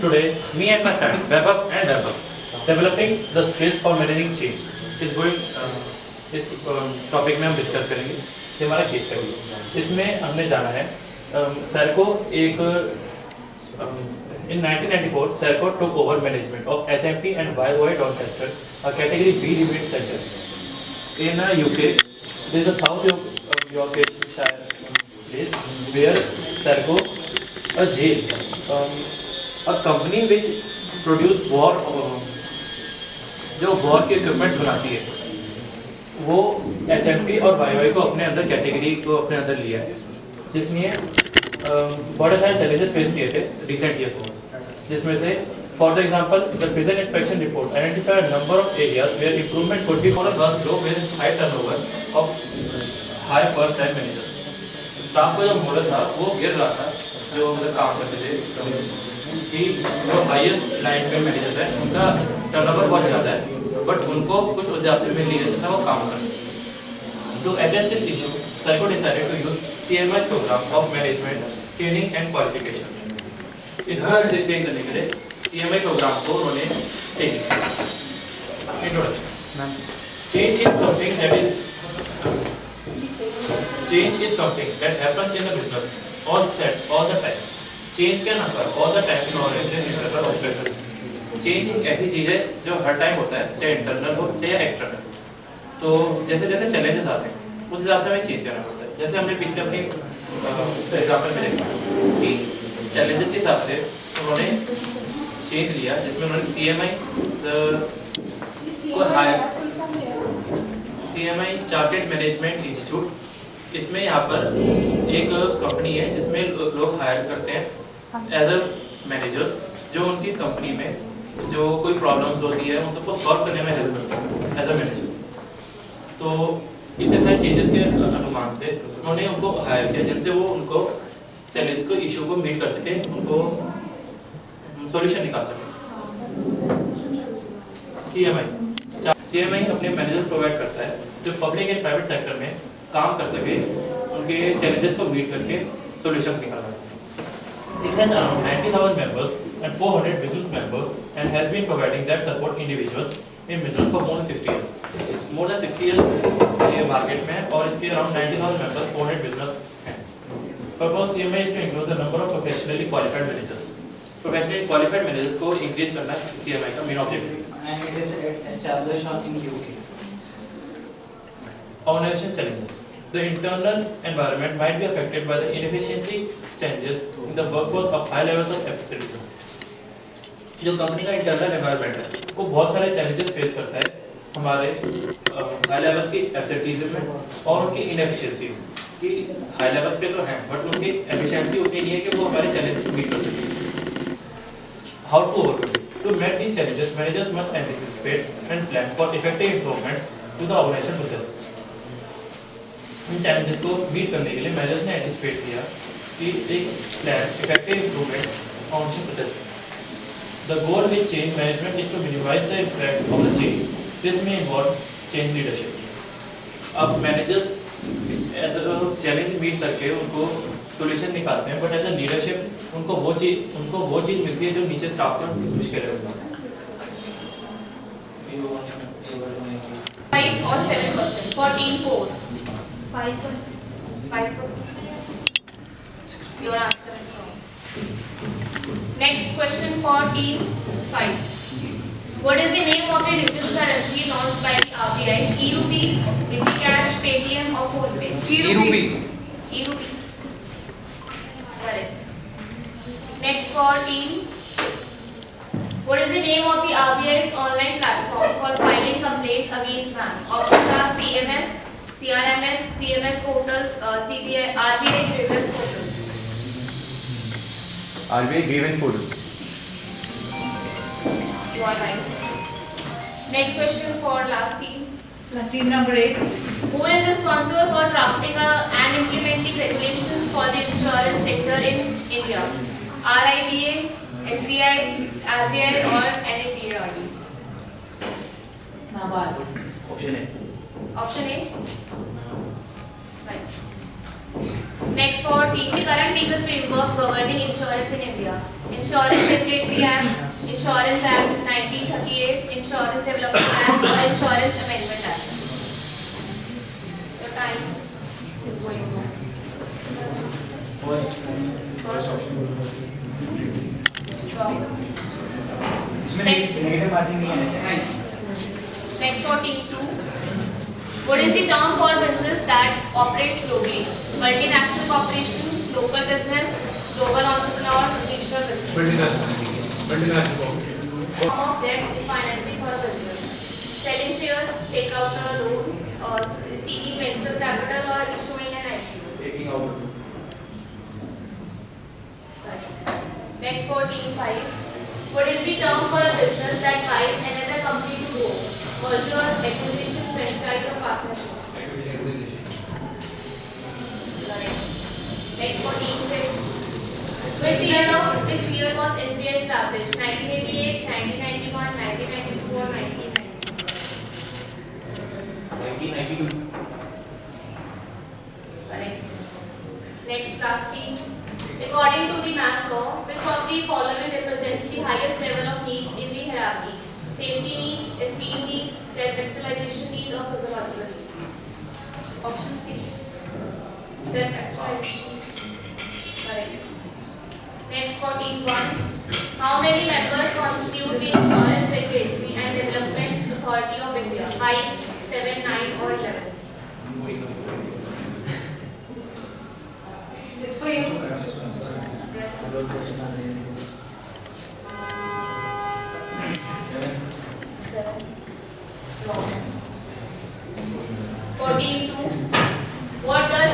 Today, me and my friend Vaibhav and Vaibhav developing the skills for managing change is going इस topic में हम discuss करेंगे। ये हमारा केस स्टडी है। इसमें हमने जाना है सर को एक in 1994 Serco took over management of HMP and YY Doncaster, a category B rebate center in UK. There is a South Yorkshire place where Serco, a jail, a company which produce war, जो war के equipments बनाती है, वो HMP और YY को अपने अंदर category को अपने अंदर लिया है, जिसने बड़े सारे चैलेंजेस फेस किए थे रिसेंट ईयर्स में, जिसमें से for the example the present inspection report identify a number of areas where improvement could be for a worst low with high turnover of high first time managers. Staff का जो model था वो गिर रहा था, जो मतलब काम करते थे कि जो हाईएस्ट लाइन पे मैनेजर्स हैं उनका टर्नओवर बहुत ज़्यादा है, बट उनको कुछ वजह से मिल नहीं रहा था वो काम करना। To address this issue, Serco decided to use CMI program of management, training and qualifications. इसको चेंज करने के लिए CMI प्रोग्राम को उन्होंने चेंज किया। Introduction. Change is something that happens in the business all the time. Change क्या ना कर all the time in organization internal or external. Change एक ऐसी चीज है जो हर टाइम होता है, चाहे इंटरनल हो चाहे एक्सटर्नल। तो जैसे जैसे चैलेंजेस आते हैं उस हिसाब से हमें चेंज करना पड़ता है। जैसे हमने पिछले अपनी एग्जाम्पल में देखा कि चैलेंजेस के हिसाब से उन्होंने चेंज लिया, जिसमें उन्होंने CMI चार्टेड मैनेजमेंट इंस्टीट्यूट, इसमें यहाँ पर एक कंपनी है जिसमें लोग हायर करते हैं एज अ मैनेजर्स, जो उनकी कंपनी में जो कोई प्रॉब्लम्स होती है उन सबको सॉल्व करने में हेल्प करते हैं एज अ मैनेजर। तो इतने सारे चेंजेस के अनुमान से उन्होंने उनको हायर किया, जिनसे वो उनको चैलेंज को इशू को मीट कर सके, उनको सॉल्यूशन निकाल सके। CMI अपने मैनेजर प्रोवाइड करता है जो पब्लिक एंड प्राइवेट सेक्टर में काम कर सके, उनके चैलेंजेस को मीट करके सॉल्यूशंस निकाल सके। It has around 90,000 members and 400 business members and has been providing that support individuals in business for more than 60 years. More than 60 years ये मार्केट में, और इसके around 90,000 members, 400 business हैं। Purpose CMI is to increase the number of professionally qualified managers. Professionally qualified managers को increase करना CMI का main objective है। And it is established in UK. Organization challenges. The internal environment might be affected by the inefficiency changes in the workforce of high levels of absenteeism. जो company का internal environment है वो बहुत सारे challenges face करता है हमारे high levels की एब्सेंटीज्म में और उनकी इनएफिशिएंसी कि हाई लेवल्स पे तो हैं बट उनकी एफिशिएंसी उतनी नहीं है कि वो हमारे चैलेंज को मीट कर सके। How to overcome to meet these challenges, managers must anticipate and plan for effective improvements to the organisation process. इन चैलेंजेस को मीट करने के लिए मैनेजर्स ने एंटिसिपेट किया कि एक plan effective improvement organisation process. The goal with change management is to minimize the impact of the change. This may involve change leadership. अब managers as a challenge meet करके उनको solution निकालते हैं, but as a leadership उनको वो चीज मिलती है जो नीचे staff पर मुश्किल है। 5 or 7%, 14.4. 5%. Your answer is wrong. Next question for team 5. What is the name of the digital currency launched by the RBI? ERUPY, DigiCash, Paytm or PhonePe? ERUPY. Correct. Next for team 6. What is the name of the RBI's online platform for filing complaints against banks? Options are CMS, CRMS, CMS portal, CBI, RBI grievance portal. RBI grievance portal. You are right. Next question for last team. Team number 8. Who is responsible for drafting and implementing regulations for the insurance sector in India? RIBA, SBI, RBI or NABARD? Nabal. Option A. Option A? Right. Next for team, the current legal framework governing insurance in India. Insurance Regulatory Act, Insurance Act 1938, Insurance Development Act or Insurance Amendment Act. Your time is going on. First. Wrong. इसमें Next. Negative marking नहीं है। Next for team 2. What is the term for business that operates globally? Multinational corporation, local business, global entrepreneur, regional business. Form of debt in financing for a business. Selling shares, take out a loan, or seeking venture capital or issuing an IPO. Taking out. Right. Next for team 5. What is the term for a business that buys another company to grow? Merger, acquisition, franchise or partnership? Right. Next for team 6. Which year was SBI established? 1988, 1991, 1992 or 1990? 1992. Correct. Next last team. According to the mass law, which of the following represents the highest level of needs in the hierarchy? Safety needs, esteem needs, self-actualization needs or physiological needs? Option C. Self-actualization. Correct. Next for team 1. How many members constitute the Insurance Regulatory and Development Authority of India? 5, 7, 9 or 11? It's for you. For team 2, what does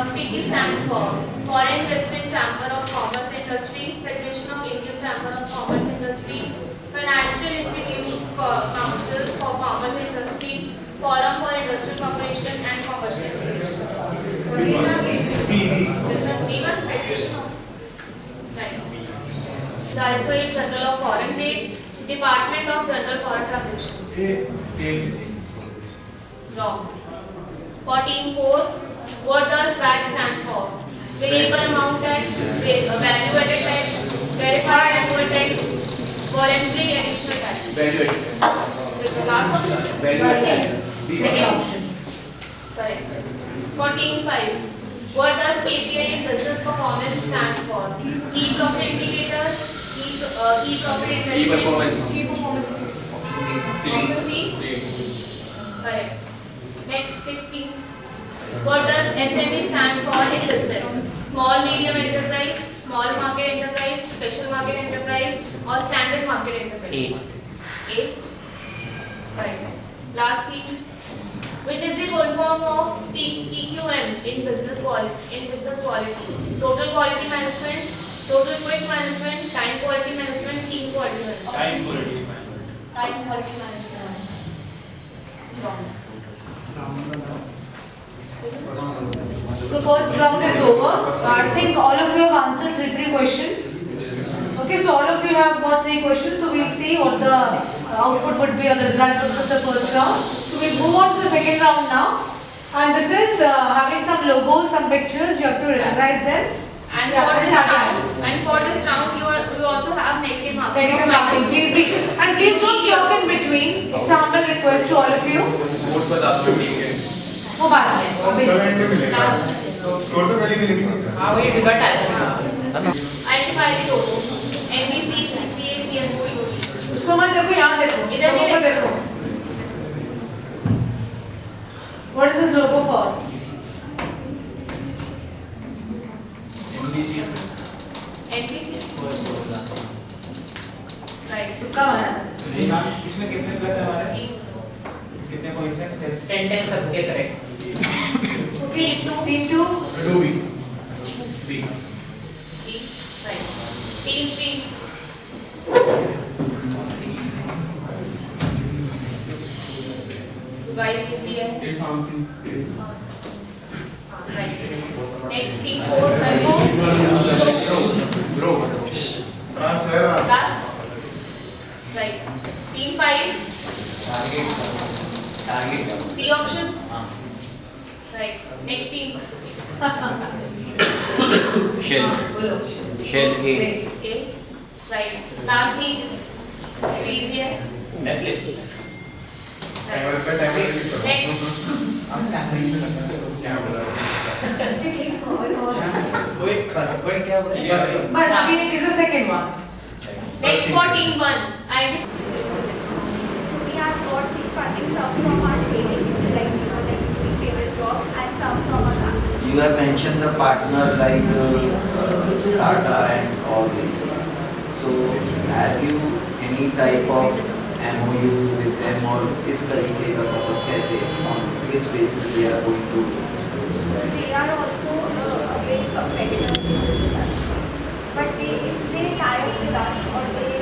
FICCI stands for? Foreign Investment Chamber of Commerce Industry, Federation of Indian Chamber of Commerce Industry, Financial Institutes Council for Commerce Industry, Forum for Industrial Cooperation and Commercial Integration. Which one? B1? Federation of. Right. Directorate General of Foreign Trade, Department of General Foreign Transactions. Wrong. For team 4, what does VAT stands for? Variable amount tax, value added tax, verified annual tax, voluntary additional tax. Value added. This is the last option. Value added. Second option. Correct. For team 5, what does KPI in business performance stands for? Key profit indicator, key profit investment. Key performance. Key performance. Option C. Correct. Next 16. What does SME stands for in business? Small medium enterprise, small market enterprise, special market enterprise or standard market enterprise? A. Correct. Lastly, which is the full form of TQM in business quality? Total quality management, total quick management, time quality management, team quality management. Time Option C. quality management. Time quality management. Wrong. So first round is over. I think all of you have answered three questions. Okay, so all of you have got 3 questions. So we'll see what the output would be or the result of the first round. So we'll move on to the second round now. And this is having some logos, some pictures. You have to recognize them. And Yeah, for this have round, hands. you also have negative marking. Negative marking. Please don't talk in between. It's a humble request to all of you. Sports with आपको ठीक है. Mobile. Last. Score तो पहले मिलेगी सीधा। हाँ वही result आया था। Identify the logo. NBC, CCA, CNO, UOB. उसको मत देखो, यहाँ देखो. इधर नहीं लोगो को देखो. What is this logo for? NBC. Right. तुक्का मारा? इसमें कितने प्लस है हमारे? कितने पॉइंट्स हैं? 10 सबके correct. Team 2. Team 2. Do B. B. B. Right. Team 3. You guys easy है? Right. Next team 4. Last. Right. Team 5. C option. Right. Next team. Shell. बोलो. Shell A. Okay. Right. Last team. Easy है? Nestle. Right. Next. कोई क्या बोल रहा है? बस अभी it is the second one. Next for team 1. So we have got seed funding, some from our savings, like like previous jobs, and some from our family. You have mentioned the partner like Tata and all this. So have you any type of MOU with them or इस तरीके का मतलब कैसे on which basis they are going to? So they are also a big competitor in this industry. But if they tie up with us or they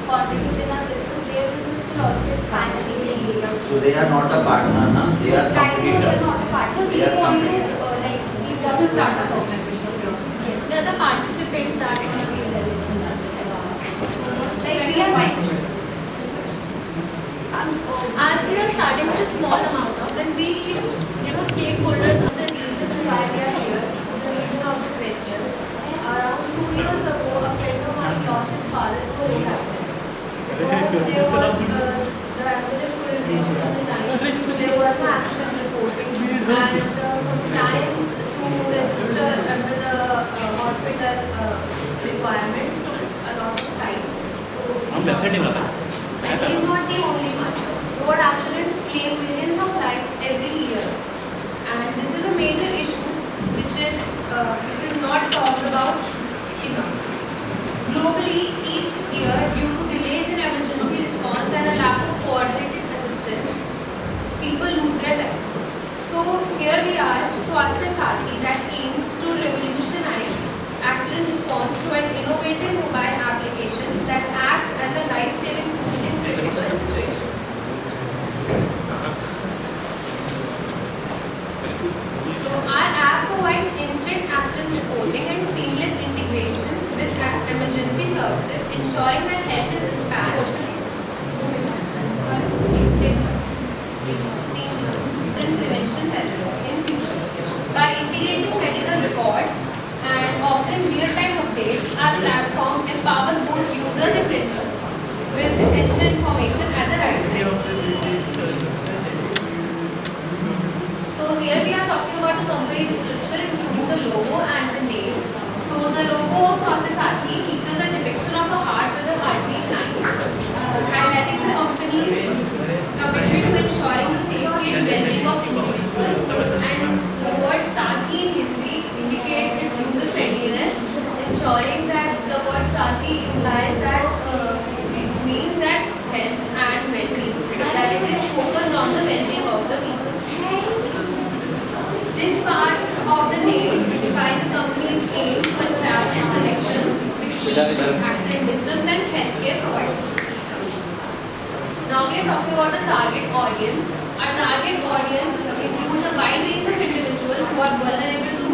contribute in our business, their business will also expand in the same area. So they are not a partner, na? They are Right now they competitor. are not a partner. They We are want to competitor. like these Just a businesses. startup organization of yours. Yes, they are the participants that are going to be like we are like as we are starting with a small amount of, then we need stakeholders of the reason why we are here, the reason of this venture. Around 2 years ago, a friend of mine lost his father to a road accident. Because there was the ambulance couldn't reach him at the time. There was no accident reporting, and the compliance to register under the hospital requirements took a lot of time. So and he's not the only one. Road accidents claim millions of lives every year, and this is a major issue which is not talked about enough. Globally, each year, due to delays in emergency response and a lack of coordinated assistance, people lose their lives. So here we are, Swasthya Saathi, that aims to revolutionize accident response through an innovative mobile application that acts as a life-saving tool in critical situations. So our app provides instant accident reporting and seamless integration with emergency services, ensuring that help is dispatched in prevention measures in future. By integrating medical records and offering real-time updates, our platform empowers both users and printers with essential information at the right time. So here we are talking about the company description, including the logo and the name. So the logo of Swasthya Saathi features a depiction of a heart with a heartbeat line, highlighting the company's commitment to ensuring the safety and well-being of individuals. And the word Saathi in Hindi indicates its user-friendliness, ensuring that the word Saathi implies that it means that health and well-being, that it is focused on the well-being of the people. This part of the name signifies the company's aim to establish connections between accident victims and healthcare providers. Now we are talking about the target audience. Our target audience includes a wide range of individuals who are vulnerable to